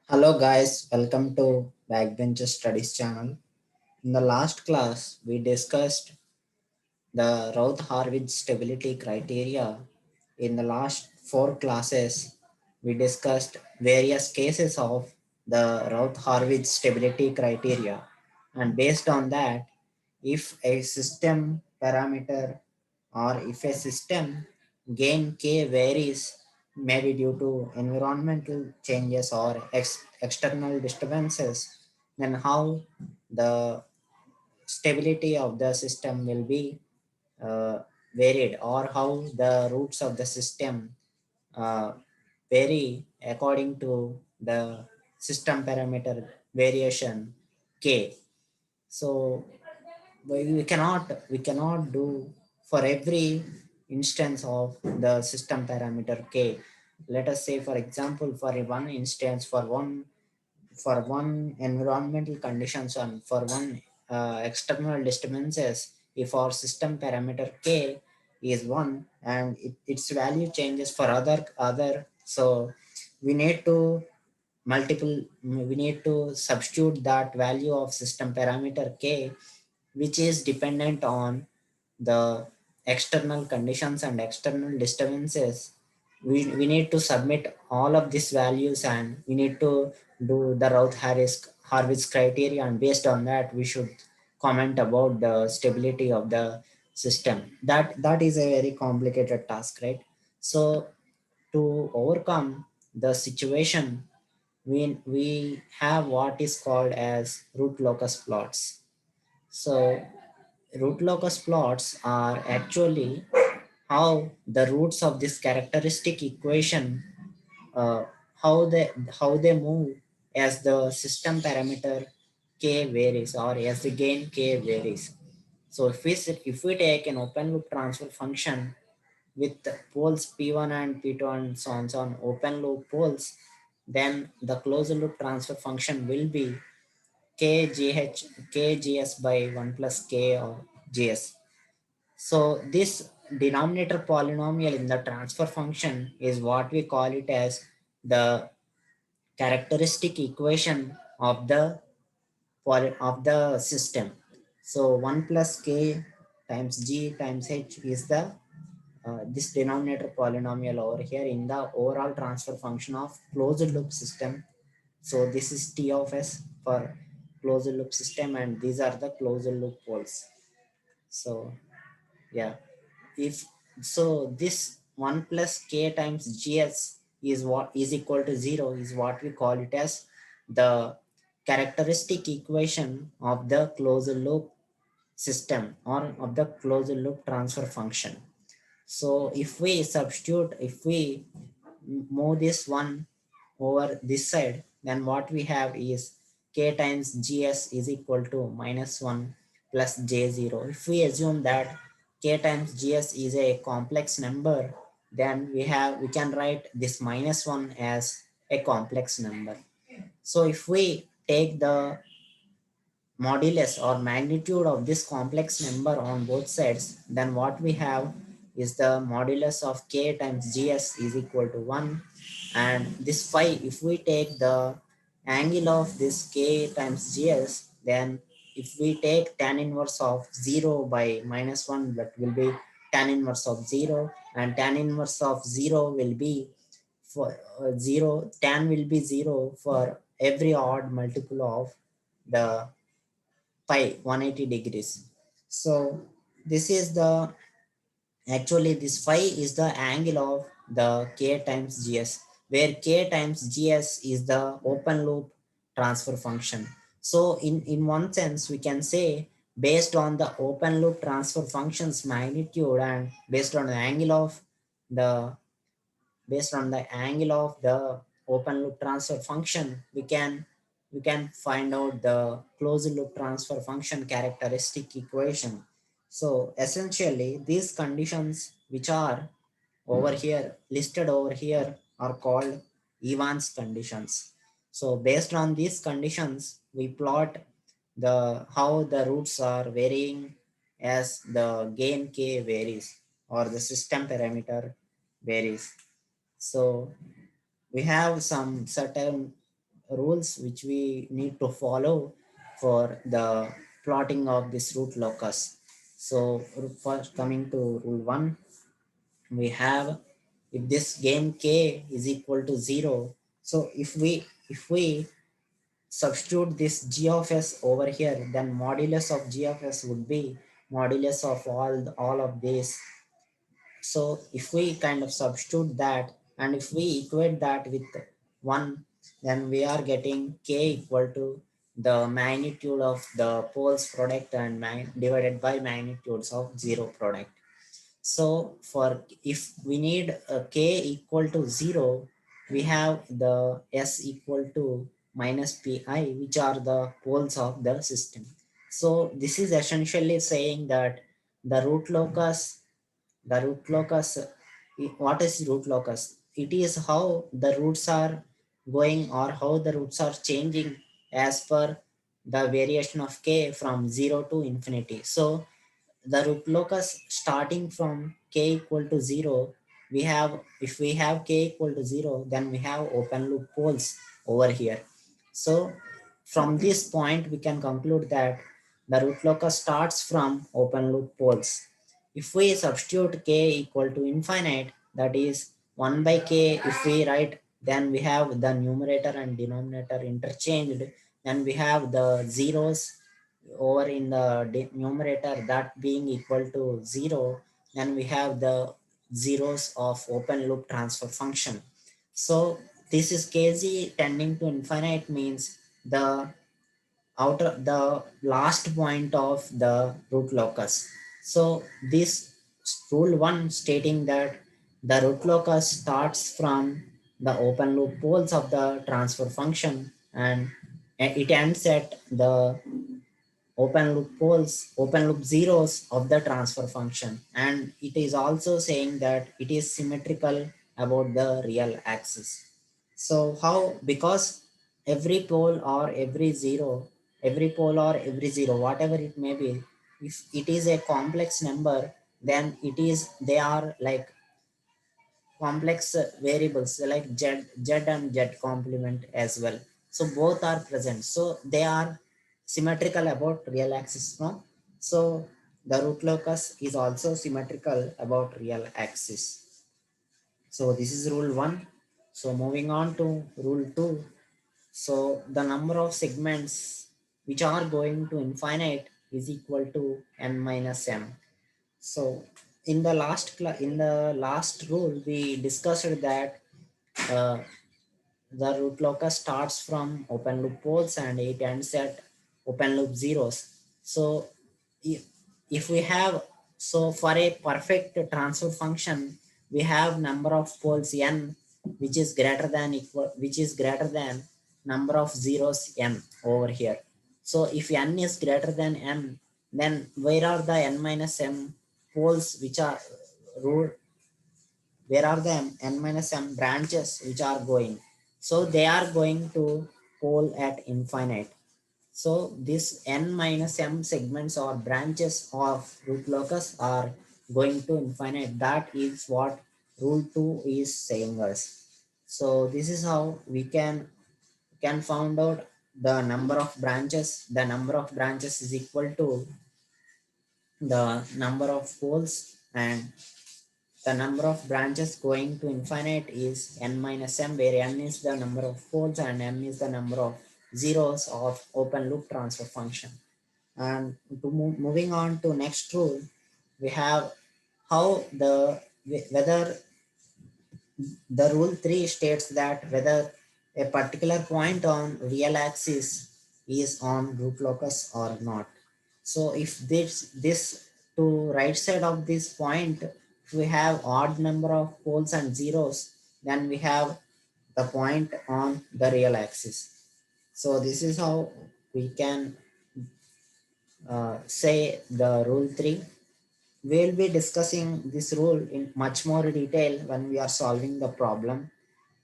Hello guys, welcome to Backbencher Studies channel. In the last class, we discussed the Routh-Harvey stability criteria. In the last four classes, we discussed various cases of the Routh-Harvey stability criteria. And based on that, if a system parameter or if a system gain k varies, maybe due to environmental changes or external disturbances, then how the stability of the system will be uh, varied, or how the roots of the system uh, vary according to the system parameter variation k. So we cannot do for every instance of the system parameter k. Let us say, for example, for one instance, for one environmental conditions and for one external disturbances, if our system parameter k is 1 and its value changes for other, so we need to we need to substitute that value of system parameter k, which is dependent on the external conditions and external disturbances. We need to submit all of these values, and we need to do the Harvey's criteria, and based on that we should comment about the stability of the system. That is a very complicated task, right? So to overcome the situation, we have what is called as root locus plots. So root locus plots are actually how the roots of this characteristic equation, uh, how they how they move as the system parameter k varies, or as the gain k varies. So if we take an open loop transfer function with poles p1 and p2 and so on open loop poles, then the closed loop transfer function will be kgh kgs by 1 plus k or gs. So this denominator polynomial in the transfer function is what we call it as the characteristic equation of of the system. So 1 plus k times g times h is the this denominator polynomial over here in the overall transfer function of closed loop system. So this is T of S for closed loop system, and these are the closed loop poles. So yeah, if so, this 1 plus k times gs is what is equal to 0 is what we call it as the characteristic equation of the closed loop system, or of the closed loop transfer function. So if we move this one over this side, then what we have is k times gs is equal to minus 1 plus j0. If we assume that k times gs is a complex number, then we can write this minus 1 as a complex number. So if we take the modulus or magnitude of this complex number on both sides, then what we have is the modulus of k times gs is equal to 1. And this phi, if we take the angle of this k times gs, then if we take tan inverse of 0 by minus 1, that will be tan inverse of 0, and tan inverse of 0 will be for 0, tan will be 0 for every odd multiple of the pi 180 degrees. So this is the actually this phi is the angle of the k times gs, where k times gs is the open loop transfer function. So in one sense we can say, based on the open loop transfer function's magnitude and based on the angle of the the open loop transfer function, we can find out the closed loop transfer function characteristic equation. So essentially these conditions which are over here listed over here are called Evans conditions. So based on these conditions, we plot the how the roots are varying as the gain k varies, or the system parameter varies. So we have some certain rules which we need to follow for the plotting of this root locus. So first coming to rule 1, we have if this gain k is equal to 0. So if we substitute this g of s over here, then modulus of g of s would be modulus of all of this. So if we kind of substitute that and if we equate that with 1, then we are getting k equal to the magnitude of the poles product and divided by magnitudes of 0 product. So for if we need a k equal to 0, we have the s equal to minus pi, which are the poles of the system. So this is essentially saying that the root locus, what is root locus? It is how the roots are going or how the roots are changing as per the variation of k from 0 to infinity. So the root locus starting from k equal to 0, we have, if we have k equal to 0, then we have open loop poles over here. So from this point we can conclude that the root locus starts from open loop poles. If we substitute k equal to infinite, that is 1 by k, if we write, then we have the numerator and denominator interchanged, then we have the zeros over in the numerator, that being equal to 0, then we have the zeros of open loop transfer function. So this is kz tending to infinite means the outer, the last point of the root locus. So this rule 1 stating that the root locus starts from the open loop poles of the transfer function and it ends at the open loop zeros of the transfer function, and it is also saying that it is symmetrical about the real axis. So how? Because every pole or every zero, every pole or every zero, whatever it may be, if it is a complex number, then it is, they are like complex variables like z and z complement as well. So both are present, so they are symmetrical about real axis, no? So the root locus is also symmetrical about real axis. So this is rule 1. So moving on to rule 2. So the number of segments which are going to infinite is equal to n minus m. So in the last rule, we discussed that uh, the root locus starts from open loop poles and it ends at open loop zeros. So if, if we have, so for a perfect transfer function, we have number of poles n, which is greater than equal, which is greater than number of zeros n over here. So if n is greater than m, then where are the n minus m poles which are root, where are the n minus m branches which are going? So they are going to pole at infinite. So this n minus m segments or branches of root locus are going to infinite. That is what rule 2 is saying us. So this is how we can find out the number of branches. The number of branches is equal to the number of poles, and the number of branches going to infinite is n minus m, where n is the number of poles and m is the number of zeros of open loop transfer function. And to moving on to next rule, we have how the whether the rule 3 states that whether a particular point on real axis is on root locus or not. So if this to right side of this point, if we have odd number of poles and zeros, then we have the point on the real axis. So this is how we can say the rule 3. We'll be discussing this rule in much more detail when we are solving the problem.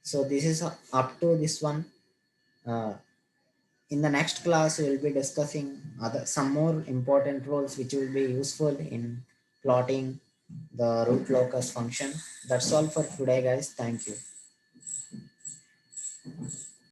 So this is up to this one. Uh, in the next class, we will be discussing other some more important rules which will be useful in plotting the root locus function. That's all for today, guys. Thank you.